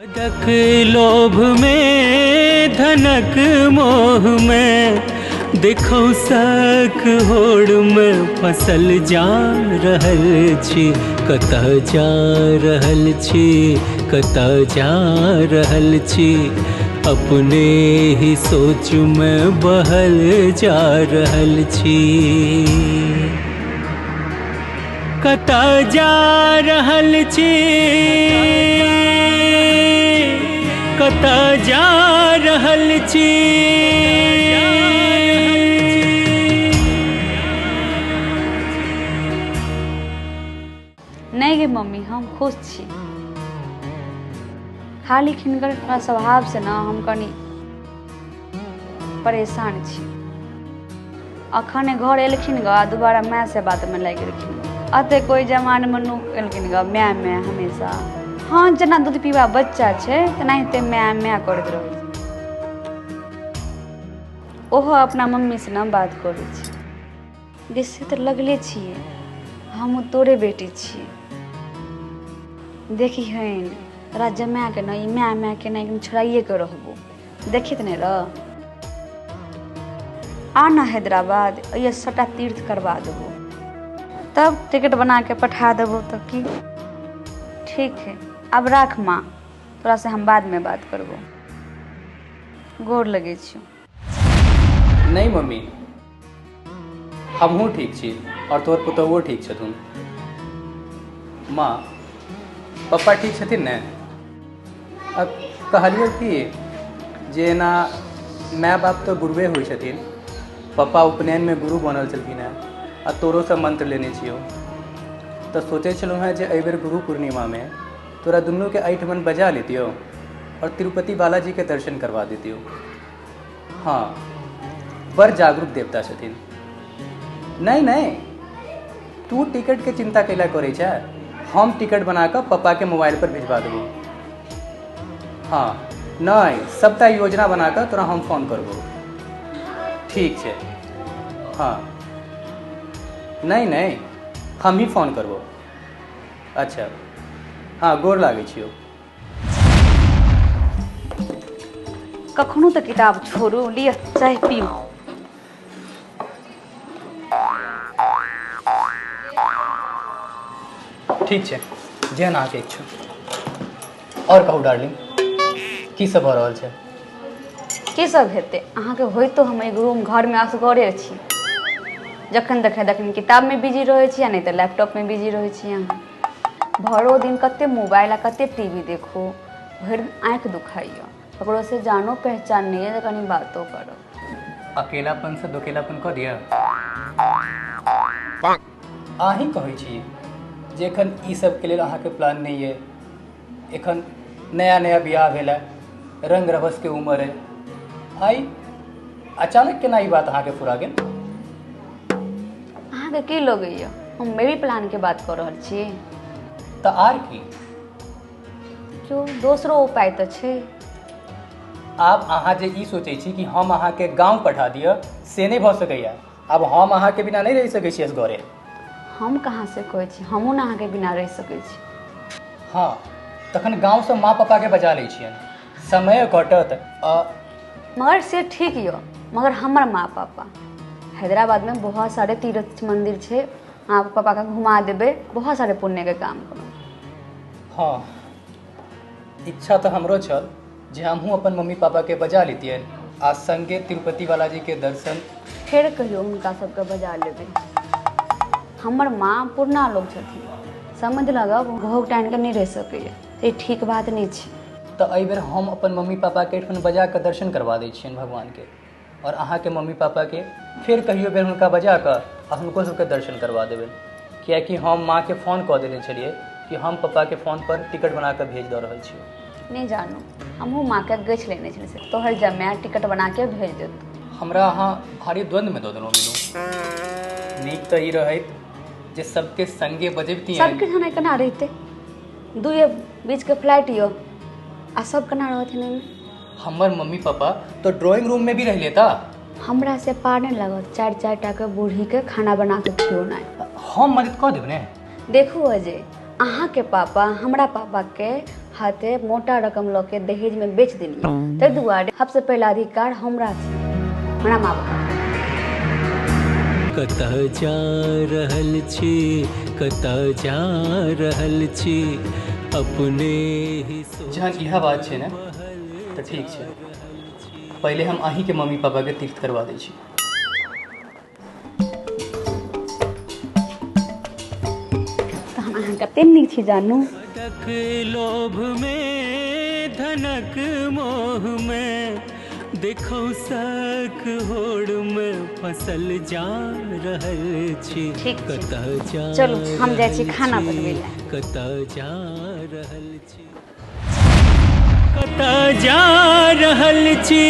धक लोभ में धनक मोह में देखो सक होड़ में फसल जा रहल छी, कतऽ जा रहल छी, कतऽ जा रहल छी, अपने ही सोच में बहल जा रहल छी। कतऽ जा रहल छी, कतऽ जा रहल छी। नहीं गे मम्मी, हम खुश छी। खाली हिनकर स्वभाव से ना हम कनी परेशान छी। अखने घर एलखिन ग, दोबारा माय से बात में लग गेलखिन। अते कोई जमान में नु एलखिन ग माय माय हमेशा। हाँ, जना दूध पीवा बच्चा छे तेनाहिते माय माय करैत रहै छै। ओहो अपना मम्मी से ना बात करै छै। से तो लगले छिए, हम तोरे बेटी छिए। देखी हन तोरा जमाय के ना माय माय के ना छोड़ाइए के रहबो। देखित नहीं रह, आना हैदराबाद, ये सटा तीर्थ करवा देबो, तब टिकट बना के पठा देबो। तो की ठीक है, अब राख माँ, तोरा से हम बाद में बात करबो। गोर लगे छी। नहीं मम्मी, हमहूँ ठीक छी और तोहर पुतहुओ ठीक छथुन। माँ, पप्पा ठीक छथिन ने? अब कहलियो कि जेना माय बाप तो गुरुए होइ छथिन, पप्पा उपनयन में गुरु बनल छलखिन हैं आ तोरो से मंत्र लेने छियो। तो सोचे छलहुँ हैं जे एहिबेर गुरु पूर्णिमा में तोरा दुनू के एहिठमन बजा लेतियो और तिरुपति बालाजी के दर्शन करवा देतियो। हाँ, बड़ जागरूक देवता छथिन। नहीं नहीं, तू टिकट के चिंता कैला करे छै, हम टिकट बना कर पप्पा के मोबाइल पर भिजवा देबो। हाँ नहीं, सबटा योजना बनाकर तोरा हम फोन करबो। ठीक है। हाँ नहीं नहीं, हम ही फोन करबो। अच्छा हाँ, गोर लागै छियो। कखनो तो किताब छोड़ू, लिया चाय पियो। ठीक है, जेहन अहाँके इच्छा। और कहू डार्लिंग, की सब भऽ रहल छै? की सब हेतै अहाँके? होय तो हम एगो रूम घर में असगरे छी। जखन देखे तखन किताब में बिजी रहै छी, या नहीं तो लैपटॉप में बिजी रहै छी। अहाँ भरो दिन कते मोबाइल आ कते टीवी देखो, भरि आँखि दुखाइए। ककरो से जानो पहचान नहीं है तो कनी बातो करो। अकेलापन से दोकेलापन कऽ दिअ। अहीं कहै छी जे एखन ई सब के लेल अहाँके प्लान नहीं है। एखन नया नया बियाह भेल है, रंग रभस के उम्र है। आई अचानक केना ई बात अहाँके फुरा गेल? अहाँके की लगैए हम बेबी प्लान के बात कर रहल छी? तऽ आर की, क्यों दोसरो उपाय तो छै। आब अहाँ जे ई सोचै छी कि हम अहाँके गाँव पठा दिअ, से नहीं भऽ सकैए। आब हम अहाँके बिना नहीं रहि सकै छी असगरे। हम कहाँ से कहै छी, हमहूँ ने अहाँके बिना रहि सकै छी। हाँ, तखन गाँव से माँ पापा के बजा लै छियन, समय कटत। मगर से ठीक यऽ, मगर हमर माँ पापा हैदराबाद में बहुत सारे तीर्थ मंदिर छै, माँ पापा का घुमा देबै, बहुत सारे पुण्य के काम करो। हाँ, इच्छा तो हमरो छल जे हमहूँ अपन मम्मी पापा के बजा लेतियन आ संगे तिरुपति बालाजी के दर्शन। फेर कहियो हुनका सबके बजा लेबै। हमर माँ पुरना लोग छथिन, समझ लगब घोघ टाइन के नहीं रह सकैए, ये ठीक बात नहीं छै। तो एहि बेर हम अपन मम्मी पापा के एहिठमन बजा कऽ दर्शन करवा दै छियनि भगवान के, और अहाँके मम्मी पापा के फेर कहियो बेर हुनका बजा कऽ आ हुनको सबके दर्शन करवा देबै। कियाकि हम माँ के फोन कऽ देने छलियै कि हम पापा के फोन पर टिकट बना कऽ भेज दऽ रहल छियै। नहीं जानू, हमहूँ माँ के गछि लेने छलियै से तोहर जमाय टिकट बना के भेज देतौ। हमरा अहाँ भारी द्वंद्व में दऽ देलहुँ मीनू। नीक तऽ ई रहैत जे सबके संगे बजेबती। सबके ठाने केना रहिते, दुए बीच के फ्लाइट यो आ सब केना रहथिन एहिमे? हमर मम्मी पापा तो ड्राइंग रूम में भी रह लेता। हमरा से पार नहीं लगत, चार चार टा के बूढ़ी के खाना बना के खियौनाइ। हम मदद कऽ देब ने। देखू अजय, अहाँ के पापा हमरा पापा के हाथे मोटा रकम लऽ के दहेज में बेच दिलियै ताहि दुआरे सबसे पहला अधिकार हमरा छै, हमरा माँ बाप। कतऽ जा रहल छी, कतऽ जा रहल छी, अपने ही जहन यह बात छै ने तो ठीक छै, पहले हम अहीं के मम्मी पापा के तीर्थ करवा दै छी। तऽ हम अहाँ कते नीक छी जानू। धनक लोभ में, धनक मोह में, देखो सक होड़ में फसल जा रहल छी। ठीक छै, कतऽ जा चलू हम जाइ छी खाना रहल बनबै छी, लए। कतऽ जा रहल छी, कतऽ जा रहल छी।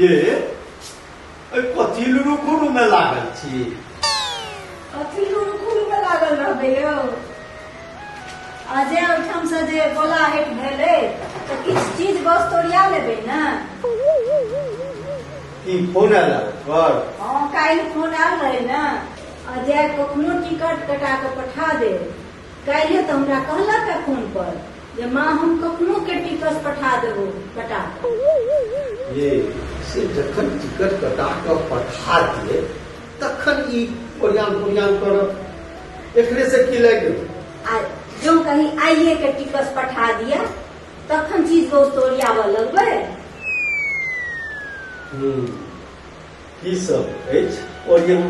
ये कथी लुरुखुरु में लागल छी? कथी लुरुखुरु में लागल रहबै यौ? अजय ओहिठाम से जे बोला हेट भेलै तऽ किछु चीज वस्तु ओरिया लेबै ने। की फोन आयल पर? हाँ काल्हि फोन आयल रहै ने, अजय कखनो टिकट कटा कऽ पठा दे। काल्हि तऽ हमरा कहलक है फोन पर जे माँ हम कखनो के टिकट पठा देबो कटा कऽ। ये से जखन टिकट कटा कऽ पठा दिए तखन ई ओरियान करब, एकरे से की लागि गेल? आ जो कहीं आइए के टिकट पठा दिया तखन चीज वस्तु ओरियाबऽ लगबै। की सब अछि ओरियान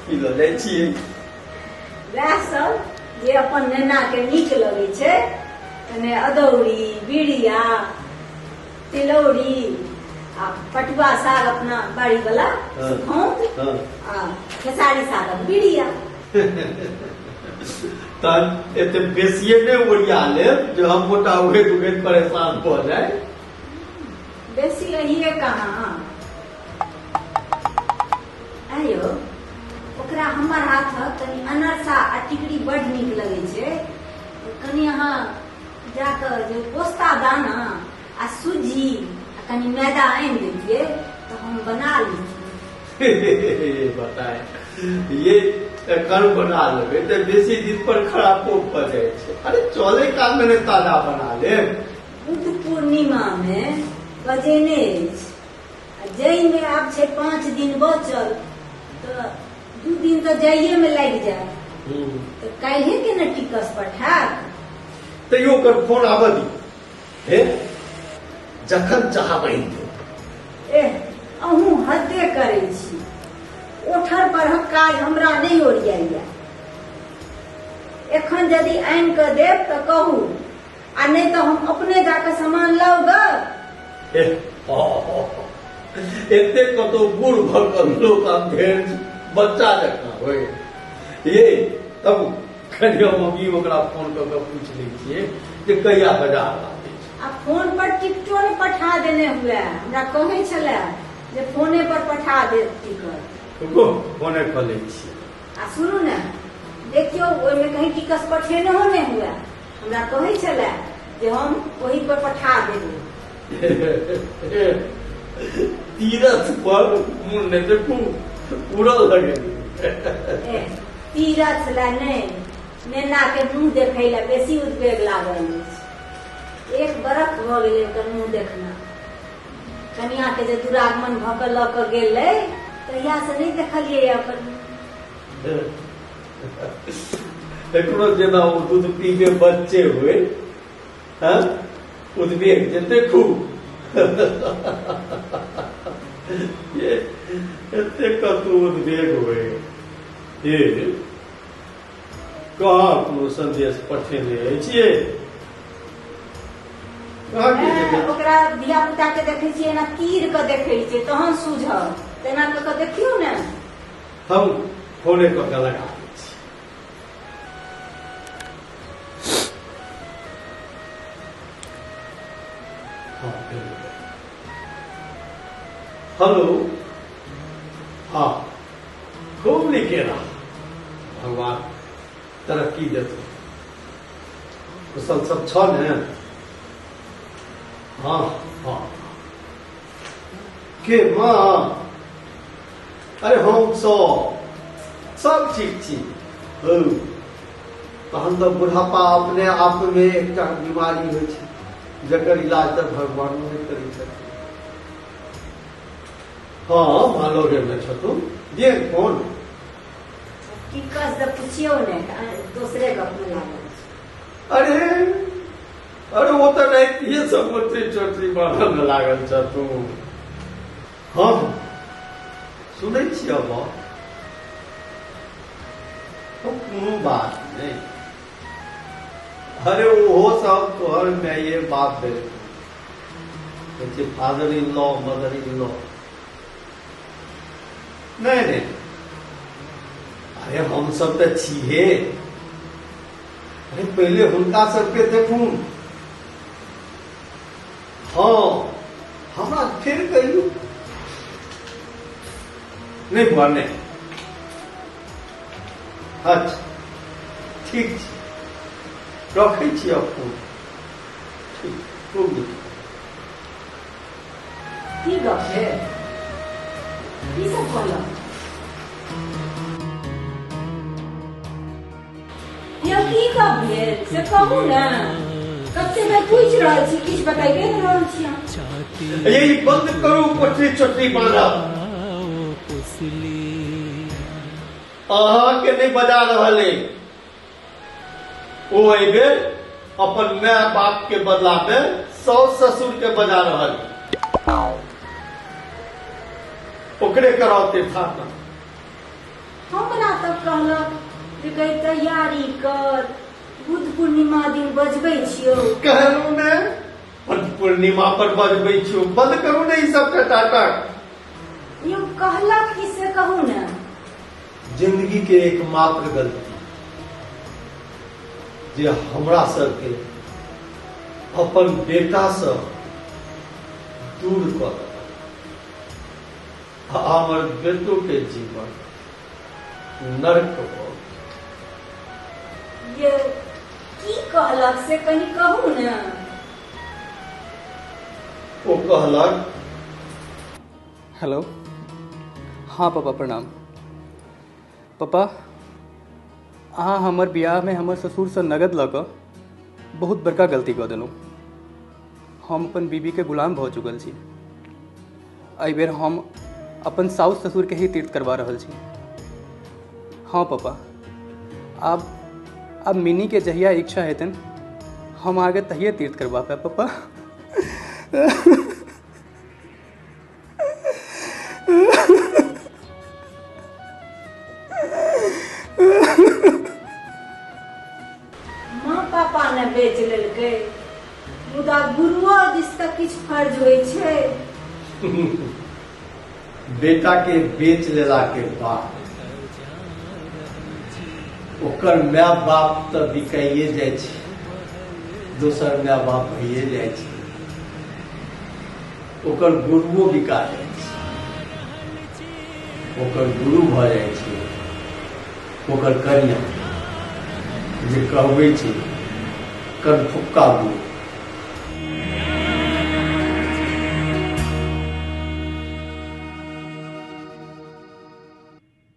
की लऽ जाइ छियै? वएह सब जे अपन नेना के नीक लगै छै, कने अदौरी, बिड़िया, तिलौरी आ पटुआ साग अपना बाड़ी वाला सुखौंत आ खेसारी सागक बिड़िया। तहन एते बेसिए नहि ओरिया लेब जे हम मोटा उगैत परेशान भऽ जाए। बेसी रहिए कहाँ आयो, ओकरा हमर हाथक कनी अनरसा आ टिकड़ी बड नीक लगै छै। कनी अहाँ जाकऽ जे पोस्ता दाना आ सूजी आ कनी मैदा आनि देतियै तऽ हम बना लेतियै। बताए ये कल बना लेबै तऽ बेसी दिन पर खराबो भऽ जाइ छै। अरे चले काल में ताजा बना लेब। बुद्ध पूर्णिमा में बजेने अछि, जाहिमे आब छै 5 दिन बचल, तऽ 2 दिन तऽ जाइए में लागि जाय। तऽ काल्हे के ने टिकट पठायब। तैयो ओकर फोन आबऽ दी, हे जखन चाहबै। अहूँ हदे करै छी, ओठर परहक काज हमरा नहि ओरियाइया। एखन यदि आनि कऽ देब तऽ कहू, आ नहि तऽ हम अपने जाकऽ सामान लाउ ग। एते कतौ बूढ़ भऽ कऽ लोक अंधेर बच्चा जकाँ होय ये। तब कहियो मम्मी ओकरा फोन कऽ कऽ पूछ लै छियै जे कहिया बाजार आबै छै। आ फोन पर टिकटो ने पठा देने हुए, हमरा कहै छलै जे फोने पर पठा दे टिकट। फोने कऽ लै छियै। आ सुनू ने, देखियो ओहिमे कहीं टिकट पठेनहो नहि हुए, हमरा कहै छलै जे हम ओही पर पठा देबै। तीरथ पर मुँह नहि देखू उड़ल लगे। तीरथ ला नहीं, नेना के मुँह देखै ला बेसी उद्वेग लागल अछि। 1 बरख भऽ गेलै ओकर मुँह देखना। कनिया के जे दुरागमन भऽ कऽ लऽ कऽ गेलै तहिया से नहीं देखलियै ओकर मुँह। एकरो जेना ओ दूध पीबे बच्चे हुए, उद्वेग जे देखू। ये एते कतौ उद्वेग हुए, ये कहाँ कोनो संदेश पठेने छियै? ओकरा धिया पुता के देखै छियै ना, तीर के देखै छियै तहन सूझल, तेना कऽ कऽ देखियौ ने। हम फोने कऽ के लगा दै छी। हेलो, हाँ खूब लिखे रहा, भगवान तरक्की देते। कुशल सब छ ने? हाँ हाँ के माँ? अरे हम सब सब ठीक छी। तहन तो बुढ़ापा अपने आप में एक बीमारी होइ छै, जकर इलाज तो भगवान नहीं करै छथिन। हाँ भालो रे में छतु जे फोन की कस द पूछियो ने, दूसरे का फोन लागल छै। अरे वो तो नहीं, ये सब मोटी छोटी बात में लागल छतु। हाँ सुनै छियै बात, तो कोनो बात नहीं। अरे वो सब तोहर में ये बात है, father in law mother in law नहीं। अरे हम सब तो छिए। अरे पहले हुनका सबके देखू। हाँ हमरा फिर कहियो नहीं हुआ नहीं। अच्छा ठीक छै, रखै छी अब फोन। ठीक खूब नीक। की गप है, की सब कहलक? यौ की गप भेल से कहू ने, कब से मैं पूछ रहल छी, किछ बताइए नहीं रहल छी अहाँ। चाहती यही बंद करू पटरी चटरी बांधब। पुसली अहाँ के नहीं बजा रहल है। ओ अबे अपन माय बाप के बदला में सास ससुर के बजा रहल है। ओकरे कराओते था। हमरा तब कहलक जे कहीं तैयारी कर, बुध पूर्णिमा दिन बजबै छियौ। कहलू ने बुध पूर्णिमा पर बजबै छियौ, बंद करू ने ई सब नाटक। यौ कहलक कि से कहू ने। जिंदगी के एकमात्र गलती जे हमरा सबके अपन बेटा से दूर कर देलक। हमर बेटो के जीवन नरक भ गेल। ये की कहलक से कनी कहू ने। ओ कहलक हेलो, हाँ पापा प्रणाम। पापा अहाँ हमर बियाह में हमर ससुर से नगद लऽ कऽ बहुत बड़का गलती कऽ देलहुँ। हम अपन बीबी के गुलाम भऽ चुकल छी। एहि बेर हम अपन साउस ससुर के ही तीर्थ करवा रहल छी। हाँ पापा, अब मिनी के जहिया इच्छा हेतन हम आगे तहिए तीर्थ करवा पाए पापा। माँ पापा ने बेच लेलकै, मुदा गुरुओ दिस तक किछ फर्ज होइ छै। बेटा के बेच लेला के बाद ओकर माय बाप तो बिकाइए जाइ छै, दोसर माय बाप भइए जाइ छै। ओकर गुरुओ बिका जाइ छै, ओकर गुरु भ जाइ छै ओकर कन्या, जे कहबै छै कनफुक्का गुरु।